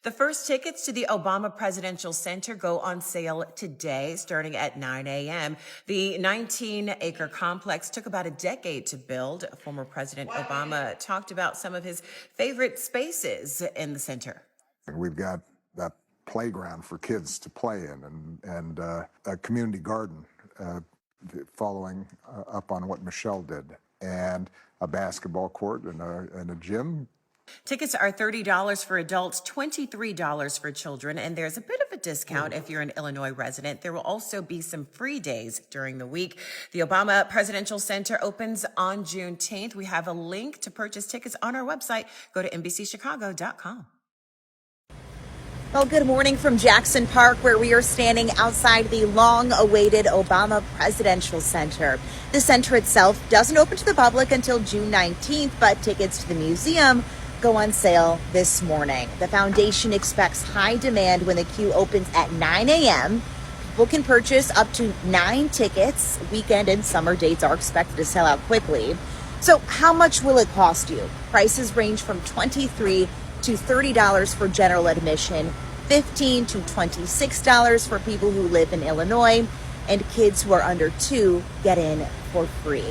The first tickets to the Obama Presidential Center go on sale today, starting at 9 a.m. The 19-acre complex took about a decade to build. Former President Obama talked about some of his favorite spaces in the center. We've got that playground for kids to play in, and a community garden following up on what Michelle did, and a basketball court and a gym. Tickets are $30 for adults, $23 for children, and there's a bit of a discount if you're an Illinois resident. There will also be some free days during the week. The Obama Presidential Center opens on Juneteenth. We have a link to purchase tickets on our website. Go to NBCChicago.com. Well, good morning from Jackson Park, where we are standing outside the long-awaited Obama Presidential Center. The center itself doesn't open to the public until June 19th, but tickets to the museum go on sale this morning. The foundation expects high demand when the queue opens at 9 a.m. People can purchase up to 9 tickets. Weekend and summer dates are expected to sell out quickly. So how much will it cost you? Prices range from $23 to $30 for general admission, $15 to $26 for people who live in Illinois, and kids who are under 2 get in for free.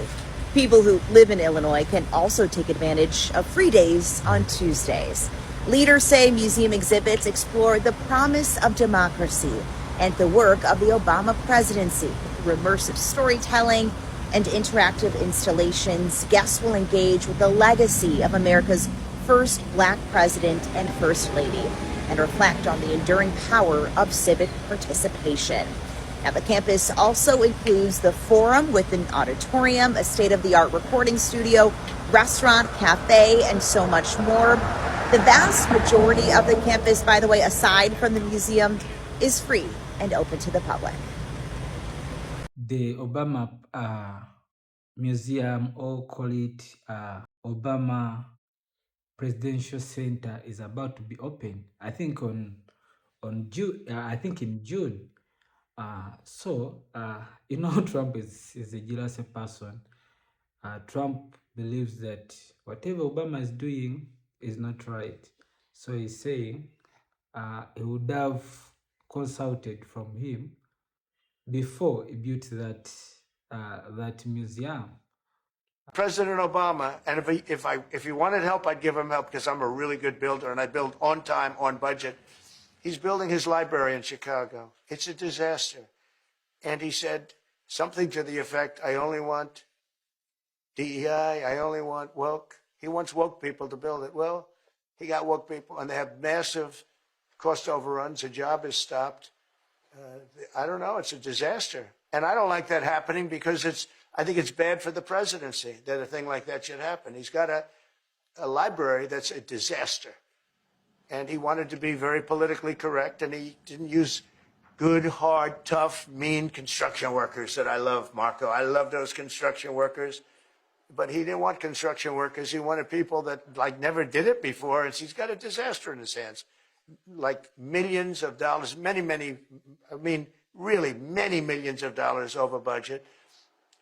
People who live in Illinois can also take advantage of free days on Tuesdays. Leaders say museum exhibits explore the promise of democracy and the work of the Obama presidency. Through immersive storytelling and interactive installations, guests will engage with the legacy of America's first Black president and First Lady and reflect on the enduring power of civic participation. Now, the campus also includes the Forum with an auditorium, a state-of-the-art recording studio, restaurant, cafe, and so much more. The vast majority of the campus, by the way, aside from the museum, is free and open to the public. The Obama Museum, or call it Obama Presidential Center, is about to be open. I think on June. I think in June. Trump is a jealous person. Trump believes that whatever Obama is doing is not right. So he's saying he would have consulted from him before he built that museum. President Obama, and if he wanted help, I'd give him help because I'm a really good builder and I build on time, on budget. He's building his library in Chicago. It's a disaster. And he said something to the effect, I only want DEI, I only want woke. He wants woke people to build it. Well, he got woke people, and they have massive cost overruns. A job is stopped. I don't know. It's a disaster. And I don't like that happening because I think it's bad for the presidency that a thing like that should happen. He's got a library that's a disaster. And he wanted to be very politically correct, and he didn't use good, hard, tough, mean construction workers that I love, Marco. I love those construction workers. But he didn't want construction workers. He wanted people that never did it before. And he's got a disaster in his hands, like millions of dollars, really many millions of dollars over budget.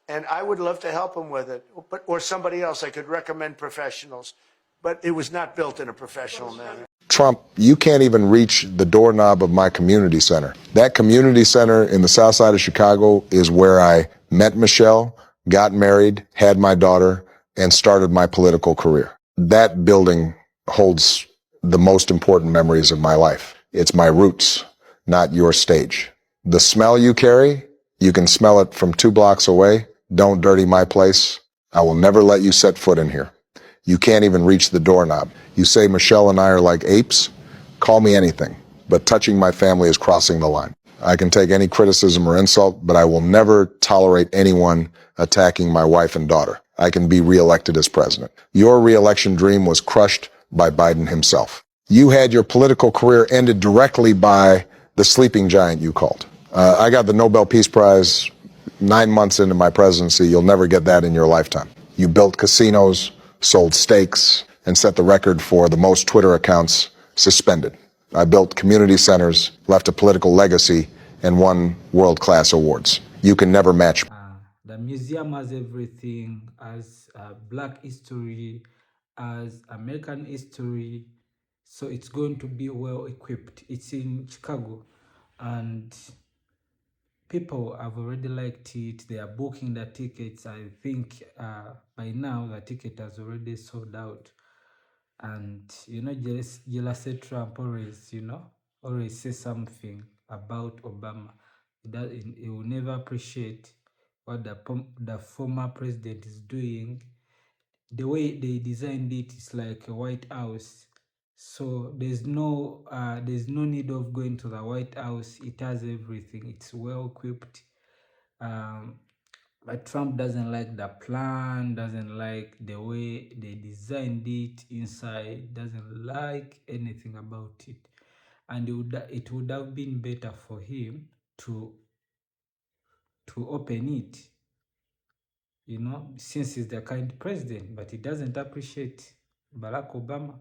And I would love to help him with it, or somebody else. I could recommend professionals, but it was not built in a professional manner. Trump, you can't even reach the doorknob of my community center. That community center in the south side of Chicago is where I met Michelle, got married, had my daughter, and started my political career. That building holds the most important memories of my life. It's my roots, not your stage. The smell you carry, you can smell it from 2 blocks away. Don't dirty my place. I will never let you set foot in here. You can't even reach the doorknob. You say Michelle and I are like apes? Call me anything, but touching my family is crossing the line. I can take any criticism or insult, but I will never tolerate anyone attacking my wife and daughter. I can be reelected as president. Your reelection dream was crushed by Biden himself. You had your political career ended directly by the sleeping giant you called. I got the Nobel Peace Prize 9 months into my presidency. You'll never get that in your lifetime. You built casinos, sold steaks, and set the record for the most Twitter accounts suspended. I built community centers, left a political legacy, and won world-class awards. You can never match. The museum has everything, as Black history, as American history. So it's going to be well equipped. It's in Chicago, and people have already liked it. They are booking the tickets. I think by now the ticket has already sold out. And jealousy Trump always, always say something about Obama. He will never appreciate what the former president is doing. The way they designed it is like a White House. So there's no need of going to the White House. It has everything. It's well equipped. But Trump doesn't like the plan, doesn't like the way they designed it inside, doesn't like anything about it. And it would have been better for him to open it, since he's the kind president, but he doesn't appreciate Barack Obama.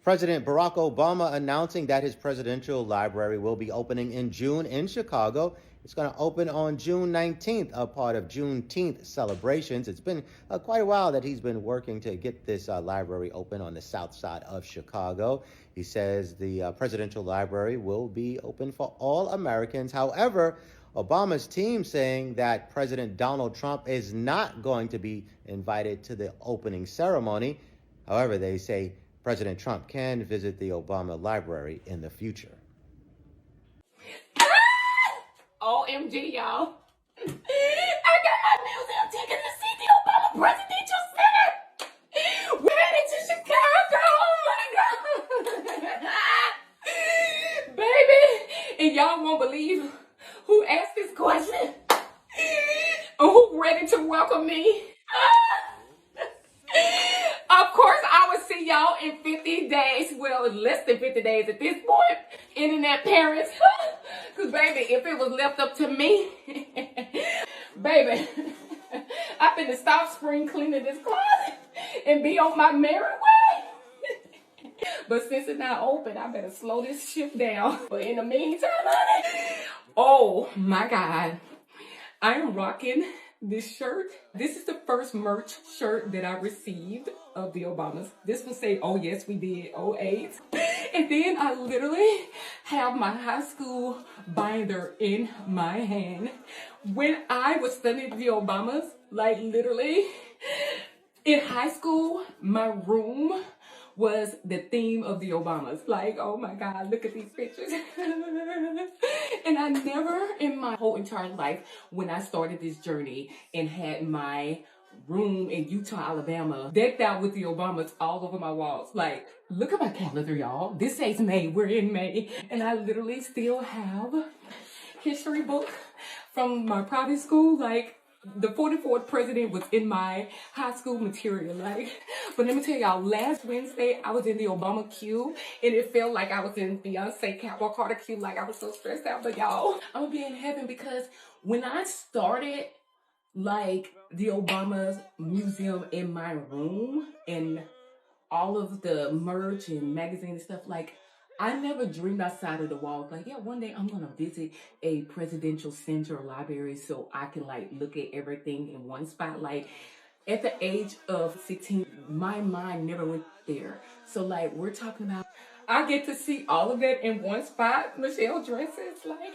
President Barack Obama announcing that his presidential library will be opening in June in Chicago. It's going to open on June 19th, a part of Juneteenth celebrations. It's been quite a while that he's been working to get this library open on the south side of Chicago. He says the presidential library will be open for all Americans. However, Obama's team saying that President Donald Trump is not going to be invited to the opening ceremony. However, they say President Trump can visit the Obama Library in the future. OMG, y'all. I got my museum ticket to see the Obama Presidential Center. We're headed to Chicago. Oh my God. Baby, and y'all won't believe who asked this question or who ready to welcome me. Of course, I will see y'all in 50 days. Well, less than 50 days at this point. Internet parents. Because, baby, if it was left up to me, baby, I've been to stop spring cleaning this closet and be on my merry way. But since it's not open, I better slow this ship down. But in the meantime, honey, oh, my God. I am rocking this shirt. This is the first merch shirt that I received of the Obamas. This will say, oh yes, we did, 08. And then I literally have my high school binder in my hand. When I was studying the Obamas, like literally, in high school, my room was the theme of the Obamas. Like, oh my God, look at these pictures. And I never in my whole entire life, when I started this journey and had my room in Utah, Alabama, decked out with the Obamas all over my walls. Like, look at my calendar, y'all. This says May, we're in May. And I literally still have history book from my private school, like, the 44th president was in my high school material, like. But let me tell y'all, last Wednesday, I was in the Obama queue, and it felt like I was in Beyonce Catwalk Carter queue, like I was so stressed out. But y'all, I'm gonna be in heaven because when I started, like, the Obama's museum in my room, and all of the merch and magazines and stuff, like, I never dreamed outside of the walls. Like, yeah, one day I'm gonna visit a presidential center or library so I can like look at everything in one spot. Like, at the age of 16, my mind never went there. So like, we're talking about, I get to see all of that in one spot. Michelle dresses, like,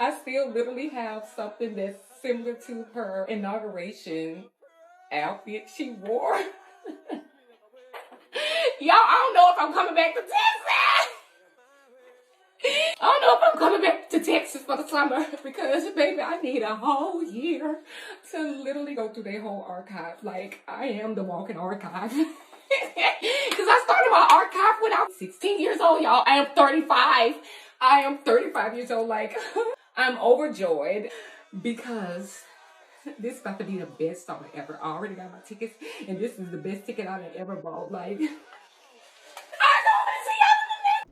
I still literally have something that's similar to her inauguration outfit she wore. Y'all, I don't know if I'm coming back to Texas. I don't know if I'm coming back to Texas for the summer because, baby, I need a whole year to literally go through their whole archive. Like, I am the walking archive. Because I started my archive when I was 16 years old, y'all. I am 35. I am 35 years old. Like, I'm overjoyed because this is about to be the best summer ever. I already got my tickets, and this is the best ticket I've ever bought. Like,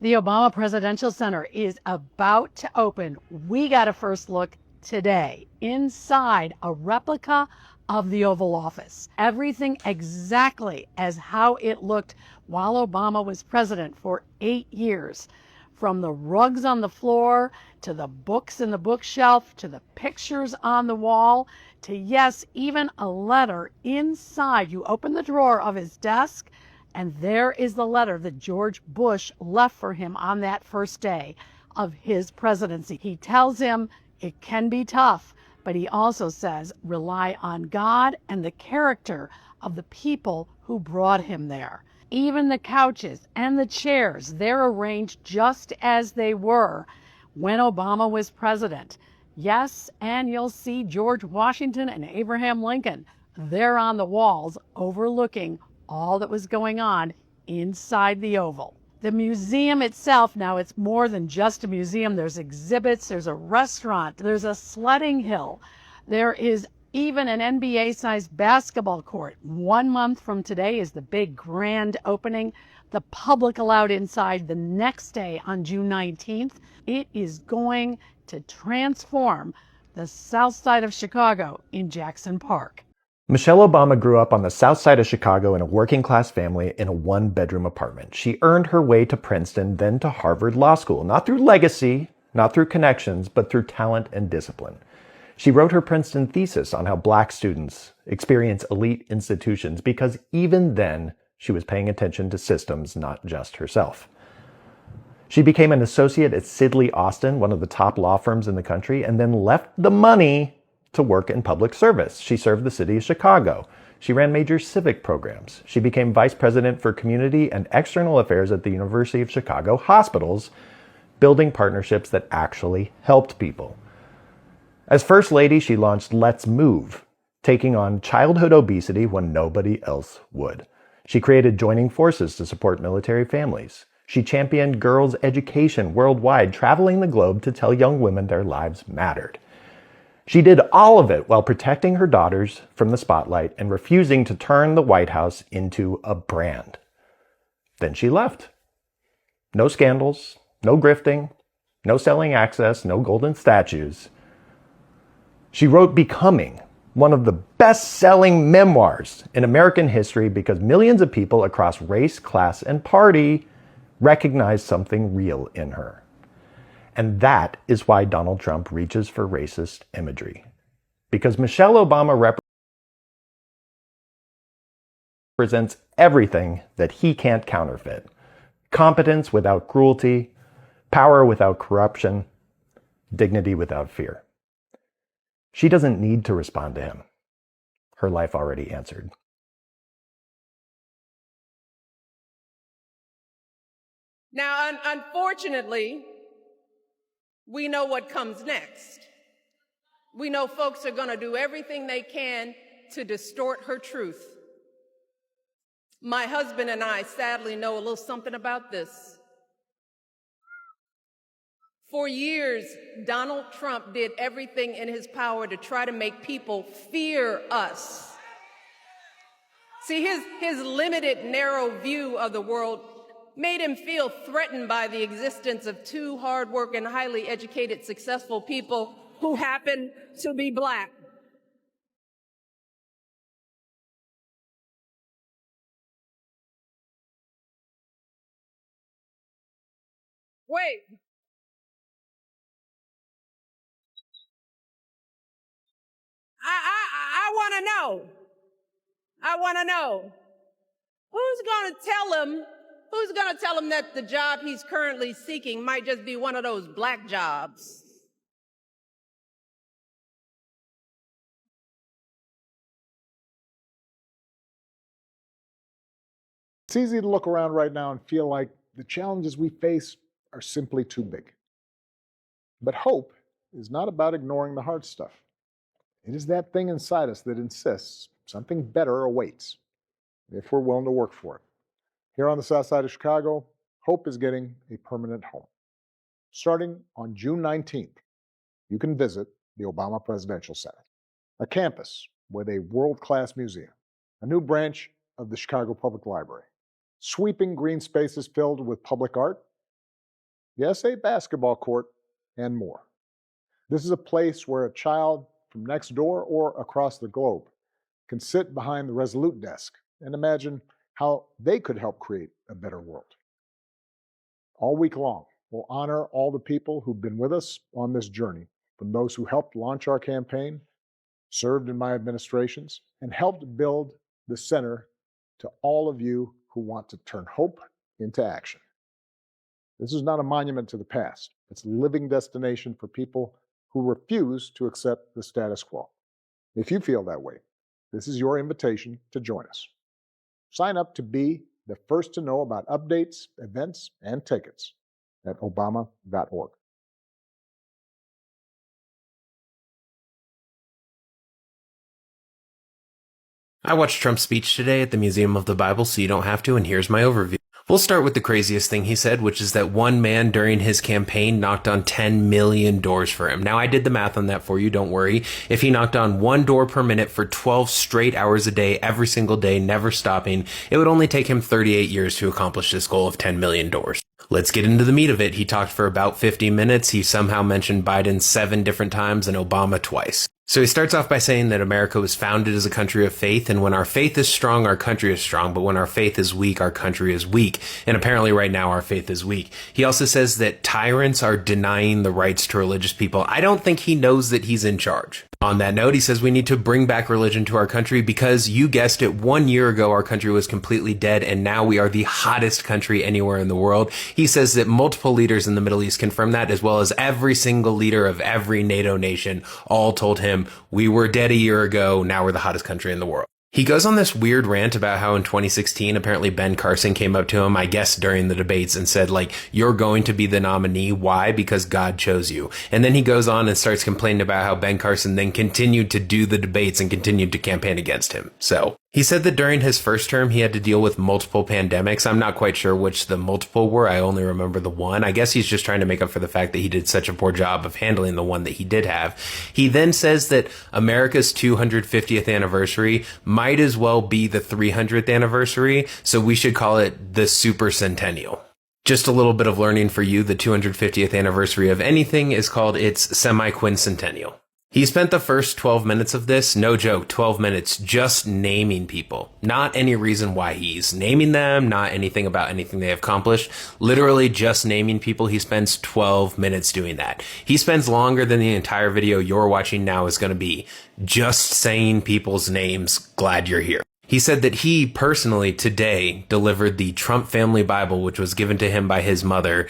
the Obama Presidential Center is about to open. We got a first look today inside a replica of the Oval Office. Everything exactly as how it looked while Obama was president for 8 years. From the rugs on the floor, to the books in the bookshelf, to the pictures on the wall, to, yes, even a letter inside. You open the drawer of his desk, And there is the letter that George Bush left for him on that first day of his presidency. He tells him it can be tough, but he also says rely on God and the character of the people who brought him there. Even the couches and the chairs, they're arranged just as they were when Obama was president. Yes, and you'll see George Washington and Abraham Lincoln. They're on the walls overlooking all that was going on inside the Oval. The museum itself, now it's more than just a museum. There's exhibits, there's a restaurant, there's a sledding hill. There is even an NBA-sized basketball court. 1 month from today is the big grand opening. The public allowed inside the next day on June 19th. It is going to transform the south side of Chicago in Jackson Park. Michelle Obama grew up on the south side of Chicago in a working-class family in a one-bedroom apartment. She earned her way to Princeton, then to Harvard Law School, not through legacy, not through connections, but through talent and discipline. She wrote her Princeton thesis on how Black students experience elite institutions because even then, she was paying attention to systems, not just herself. She became an associate at Sidley Austin, one of the top law firms in the country, and then left the money to work in public service. She served the city of Chicago. She ran major civic programs. She became vice president for community and external affairs at the University of Chicago Hospitals, building partnerships that actually helped people. As First Lady, she launched Let's Move, taking on childhood obesity when nobody else would. She created Joining Forces to support military families. She championed girls' education worldwide, traveling the globe to tell young women their lives mattered. She did all of it while protecting her daughters from the spotlight and refusing to turn the White House into a brand. Then she left. No scandals, no grifting, no selling access, no golden statues. She wrote Becoming, one of the best-selling memoirs in American history because millions of people across race, class, and party recognized something real in her. And that is why Donald Trump reaches for racist imagery. Because Michelle Obama represents everything that he can't counterfeit. Competence without cruelty, power without corruption, dignity without fear. She doesn't need to respond to him. Her life already answered. Now, unfortunately, we know what comes next. We know folks are going to do everything they can to distort her truth. My husband and I sadly know a little something about this. For years, Donald Trump did everything in his power to try to make people fear us. See, his limited, narrow view of the world made him feel threatened by the existence of two hardworking, highly educated, successful people who happen to be Black. Wait. I want to know. I want to know. Who's going to tell him that the job he's currently seeking might just be one of those Black jobs? It's easy to look around right now and feel like the challenges we face are simply too big. But hope is not about ignoring the hard stuff. It is that thing inside us that insists something better awaits, if we're willing to work for it. Here on the south side of Chicago, hope is getting a permanent home. Starting on June 19th, you can visit the Obama Presidential Center, a campus with a world-class museum, a new branch of the Chicago Public Library, sweeping green spaces filled with public art, yes, a basketball court, and more. This is a place where a child from next door or across the globe can sit behind the Resolute desk and imagine how they could help create a better world. All week long, we'll honor all the people who've been with us on this journey, from those who helped launch our campaign, served in my administrations, and helped build the center, to all of you who want to turn hope into action. This is not a monument to the past. It's a living destination for people who refuse to accept the status quo. If you feel that way, this is your invitation to join us. Sign up to be the first to know about updates, events, and tickets at Obama.org. I watched Trump's speech today at the Museum of the Bible, so you don't have to, and here's my overview. We'll start with the craziest thing he said, which is that one man during his campaign knocked on 10 million doors for him. Now, I did the math on that for you, don't worry. If he knocked on one door per minute for 12 straight hours a day, every single day, never stopping, it would only take him 38 years to accomplish this goal of 10 million doors. Let's get into the meat of it. He talked for about 50 minutes. He somehow mentioned Biden 7 different times and Obama twice. So he starts off by saying that America was founded as a country of faith, and when our faith is strong, our country is strong, but when our faith is weak, our country is weak. And apparently right now our faith is weak. He also says that tyrants are denying the rights to religious people. I don't think he knows that he's in charge. On that note, he says we need to bring back religion to our country because, you guessed it, 1 year ago our country was completely dead, and now we are the hottest country anywhere in the world. He says that multiple leaders in the Middle East confirm that, as well as every single leader of every NATO nation all told him, we were dead a year ago, now we're the hottest country in the world. He goes on this weird rant about how in 2016, apparently Ben Carson came up to him, I guess during the debates, and said, like, you're going to be the nominee. Why? Because God chose you. And then he goes on and starts complaining about how Ben Carson then continued to do the debates and continued to campaign against him. So he said that during his first term, he had to deal with multiple pandemics. I'm not quite sure which the multiple were. I only remember the one. I guess he's just trying to make up for the fact that he did such a poor job of handling the one that he did have. He then says that America's 250th anniversary might as well be the 300th anniversary, so we should call it the Super Centennial. Just a little bit of learning for you, the 250th anniversary of anything is called its semi-quincentennial. He spent the first 12 minutes of this, no joke, 12 minutes, just naming people. Not any reason why he's naming them, not anything about anything they have accomplished. Literally just naming people. He spends 12 minutes doing that. He spends longer than the entire video you're watching now is going to be. Just saying people's names, glad you're here. He said that he personally today delivered the Trump family Bible, which was given to him by his mother,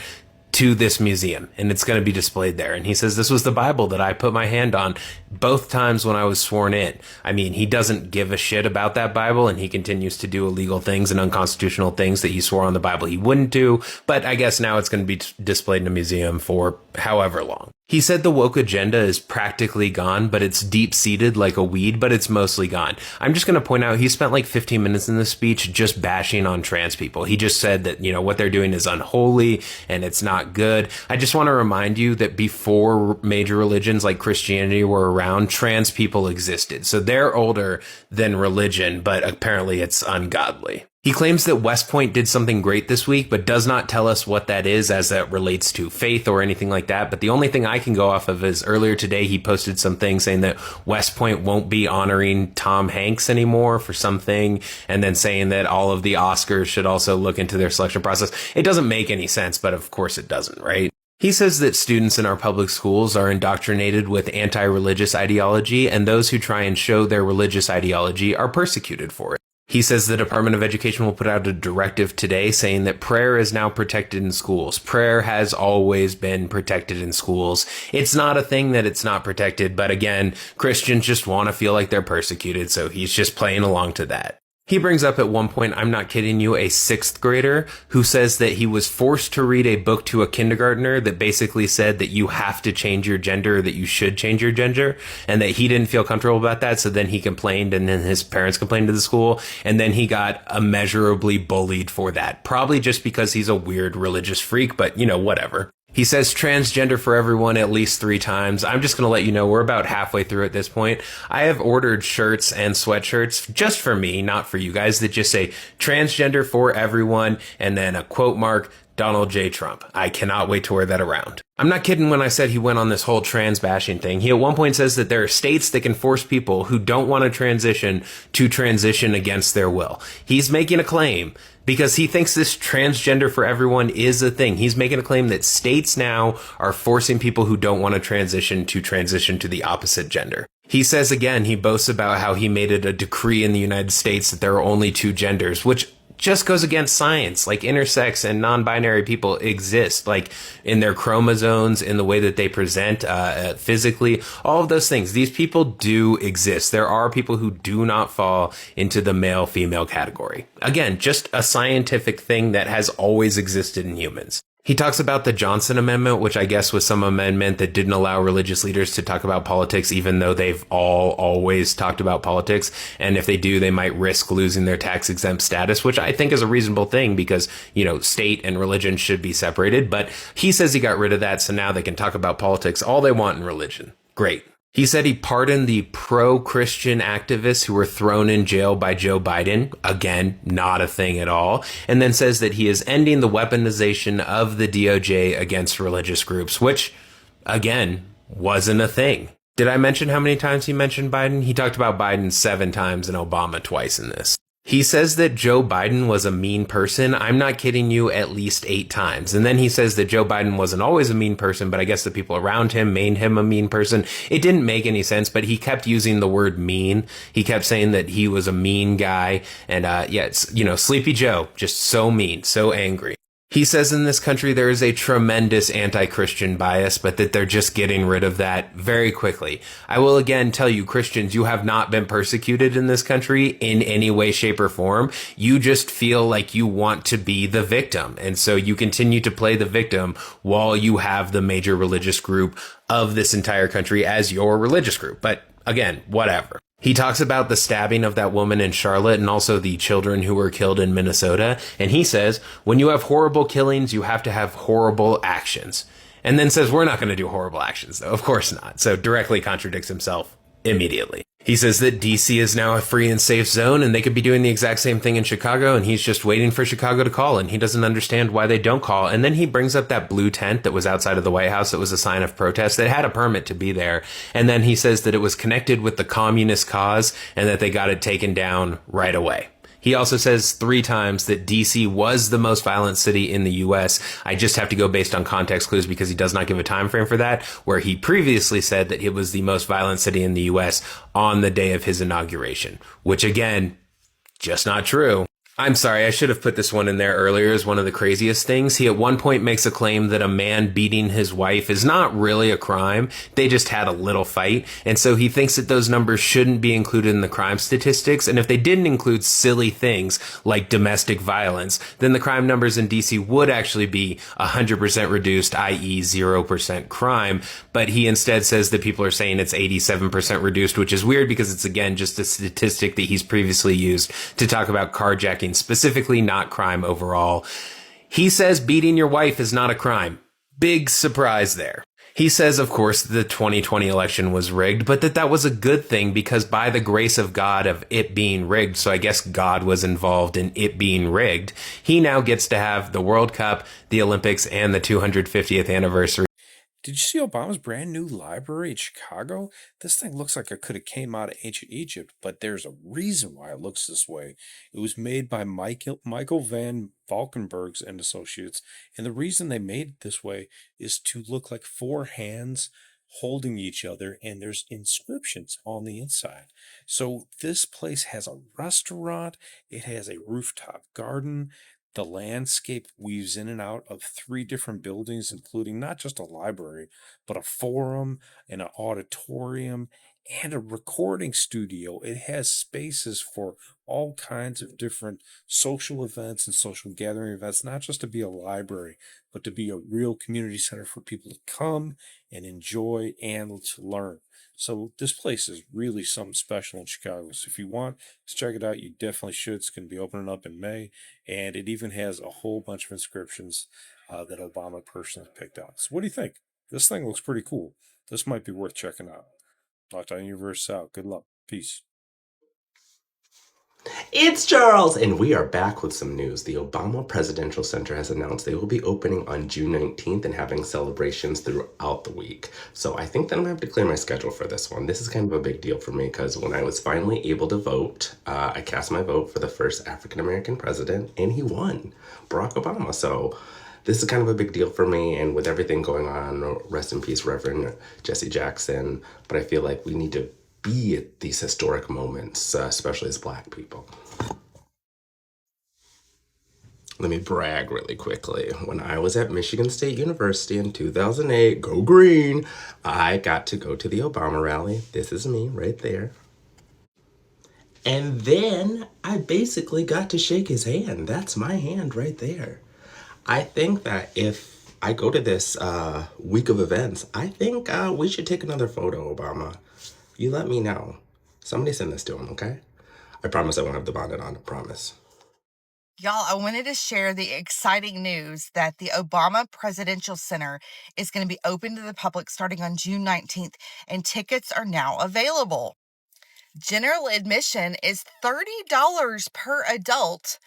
to this museum, and it's going to be displayed there. And he says, this was the Bible that I put my hand on both times when I was sworn in. I mean, he doesn't give a shit about that Bible, and he continues to do illegal things and unconstitutional things that he swore on the Bible he wouldn't do. But I guess now it's going to be displayed in a museum for however long. He said the woke agenda is practically gone, but it's deep-seated like a weed, but it's mostly gone. I'm just going to point out he spent like 15 minutes in this speech just bashing on trans people. He just said that, what they're doing is unholy and it's not good. I just want to remind you that before major religions like Christianity were around, trans people existed. So they're older than religion, but apparently it's ungodly. He claims that West Point did something great this week, but does not tell us what that is as that relates to faith or anything like that. But the only thing I can go off of is earlier today, he posted something saying that West Point won't be honoring Tom Hanks anymore for something, and then saying that all of the Oscars should also look into their selection process. It doesn't make any sense, but of course it doesn't, right? He says that students in our public schools are indoctrinated with anti-religious ideology, and those who try and show their religious ideology are persecuted for it. He says the Department of Education will put out a directive today saying that prayer is now protected in schools. Prayer has always been protected in schools. It's not a thing that it's not protected, but again, Christians just want to feel like they're persecuted, so he's just playing along to that. He brings up at one point, I'm not kidding you, a 6th grader who says that he was forced to read a book to a kindergartner that basically said that you have to change your gender, that you should change your gender, and that he didn't feel comfortable about that. So then he complained, and then his parents complained to the school, and then he got immeasurably bullied for that. Probably just because he's a weird religious freak, but whatever. He says transgender for everyone at least 3 times. I'm just going to let you know we're about halfway through at this point. I have ordered shirts and sweatshirts just for me, not for you guys, that just say transgender for everyone and then a quote mark, Donald J. Trump. I cannot wait to wear that around. I'm not kidding when I said he went on this whole trans bashing thing. He at one point says that there are states that can force people who don't want to transition against their will. He's making a claim because he thinks this transgender for everyone is a thing. He's making a claim that states now are forcing people who don't want to transition to the opposite gender. He says again, he boasts about how he made it a decree in the United States that there are only 2 genders, which just goes against science. Like, intersex and non-binary people exist, like in their chromosomes, in the way that they present physically, all of those things. These people do exist. There are people who do not fall into the male-female category. Again, just a scientific thing that has always existed in humans. He talks about the Johnson Amendment, which I guess was some amendment that didn't allow religious leaders to talk about politics, even though they've always talked about politics. And if they do, they might risk losing their tax exempt status, which I think is a reasonable thing because, you know, state and religion should be separated. But he says he got rid of that, so now they can talk about politics all they want in religion. Great. He said he pardoned the pro-Christian activists who were thrown in jail by Joe Biden. Again, not a thing at all. And then says that he is ending the weaponization of the DOJ against religious groups, which, again, wasn't a thing. Did I mention how many times he mentioned Biden? He talked about Biden 7 times and Obama twice in this. He says that Joe Biden was a mean person. I'm not kidding you, at least 8 times. And then he says that Joe Biden wasn't always a mean person, but I guess the people around him made him a mean person. It didn't make any sense, but he kept using the word mean. He kept saying that he was a mean guy. And yeah, it's, you know, Sleepy Joe, just so mean, so angry. He says in this country there is a tremendous anti-Christian bias, but that they're just getting rid of that very quickly. I will again tell you, Christians, you have not been persecuted in this country in any way, shape, or form. You just feel like you want to be the victim. And so you continue to play the victim while you have the major religious group of this entire country as your religious group. But again, whatever. He talks about the stabbing of that woman in Charlotte and also the children who were killed in Minnesota. And he says, when you have horrible killings, you have to have horrible actions. And then says, we're not going to do horrible actions, though. Of course not. So directly contradicts himself immediately. He says that DC is now a free and safe zone and they could be doing the exact same thing in Chicago, and he's just waiting for Chicago to call, and he doesn't understand why they don't call. And then he brings up that blue tent that was outside of the White House that was a sign of protest that had a permit to be there. And then he says that it was connected with the communist cause and that they got it taken down right away. He also says 3 times that DC was the most violent city in the U.S. I just have to go based on context clues because he does not give a time frame for that, where he previously said that it was the most violent city in the U.S. on the day of his inauguration, which again, just not true. I'm sorry, I should have put this one in there earlier as one of the craziest things. He at one point makes a claim that a man beating his wife is not really a crime. They just had a little fight. And so he thinks that those numbers shouldn't be included in the crime statistics. And if they didn't include silly things like domestic violence, then the crime numbers in DC would actually be 100% reduced, i.e. 0% crime. But he instead says that people are saying it's 87% reduced, which is weird because it's, again, just a statistic that he's previously used to talk about carjacking specifically, not crime overall. He says beating your wife is not a crime. Big surprise there. He says, of course, the 2020 election was rigged, but that was a good thing because by the grace of God of it being rigged, so I guess God was involved in it being rigged, he now gets to have the World Cup, the Olympics, and the 250th anniversary. Did you see Obama's brand new library in Chicago? This thing looks like it could have came out of ancient Egypt, but there's a reason why it looks this way. It was made by Michael Van Valkenburgs and Associates, and the reason they made it this way is to look like 4 hands holding each other, and there's inscriptions on the inside. So this place has a restaurant, it has a rooftop garden. The landscape weaves in and out of 3 different buildings, including not just a library, but a forum and an auditorium and a recording studio. It has spaces for all kinds of different social events and social gathering events, not just to be a library, but to be a real community center for people to come and enjoy and to learn. So this place is really something special in Chicago. So if you want to check it out, you definitely should. It's going to be opening up in May. And it even has a whole bunch of inscriptions that Obama personally picked out. So what do you think? This thing looks pretty cool. This might be worth checking out. Lockdown Universe out. Good luck. Peace. It's Charles, and we are back with some news. The Obama Presidential Center has announced they will be opening on June 19th and having celebrations throughout the week. So I think that I'm going to have to clear my schedule for this one. This is kind of a big deal for me because when I was finally able to vote, I cast my vote for the first African-American president, and he won, Barack Obama. So this is kind of a big deal for me, and with everything going on, rest in peace, Reverend Jesse Jackson. But I feel like we need to be at these historic moments, especially as Black people. Let me brag really quickly. When I was at Michigan State University in 2008, go green, I got to go to the Obama rally. This is me right there. And then I basically got to shake his hand. That's my hand right there. I think that if I go to this week of events, I think we should take another photo, Obama. You let me know. Somebody send this to him, okay? I promise I won't have the bonnet on, I promise. Y'all, I wanted to share the exciting news that the Obama Presidential Center is going to be open to the public starting on June 19th, and tickets are now available. General admission is $30 per adult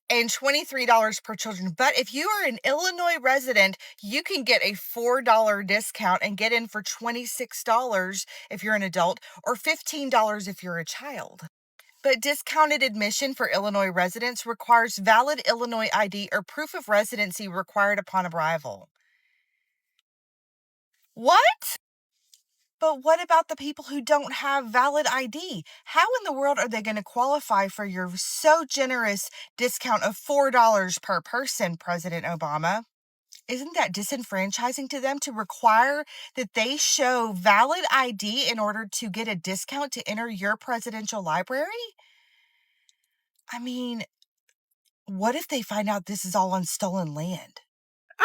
and $23 per children. But if you are an Illinois resident, you can get a $4 discount and get in for $26 if you're an adult or $15 if you're a child. But discounted admission for Illinois residents requires valid Illinois ID or proof of residency required upon arrival. What? But what about the people who don't have valid ID? How in the world are they going to qualify for your so generous discount of $4 per person, President Obama? Isn't that disenfranchising to them to require that they show valid ID in order to get a discount to enter your presidential library? I mean, what if they find out this is all on stolen land?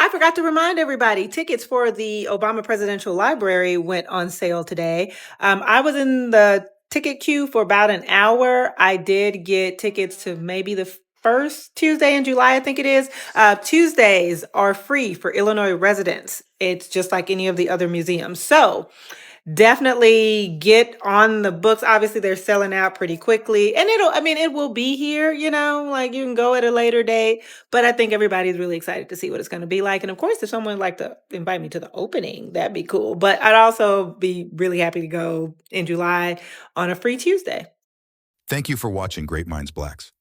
I forgot to remind everybody, tickets for the Obama Presidential Library went on sale today. I was in the ticket queue for about an hour. I did get tickets to maybe the first Tuesday in July, I think it is. Tuesdays are free for Illinois residents. It's just like any of the other museums. So definitely get on the books. Obviously, they're selling out pretty quickly. And it will be here, like you can go at a later date. But I think everybody's really excited to see what it's going to be like. And of course, if someone would like to invite me to the opening, that'd be cool. But I'd also be really happy to go in July on a free Tuesday. Thank you for watching Great Minds Blacks.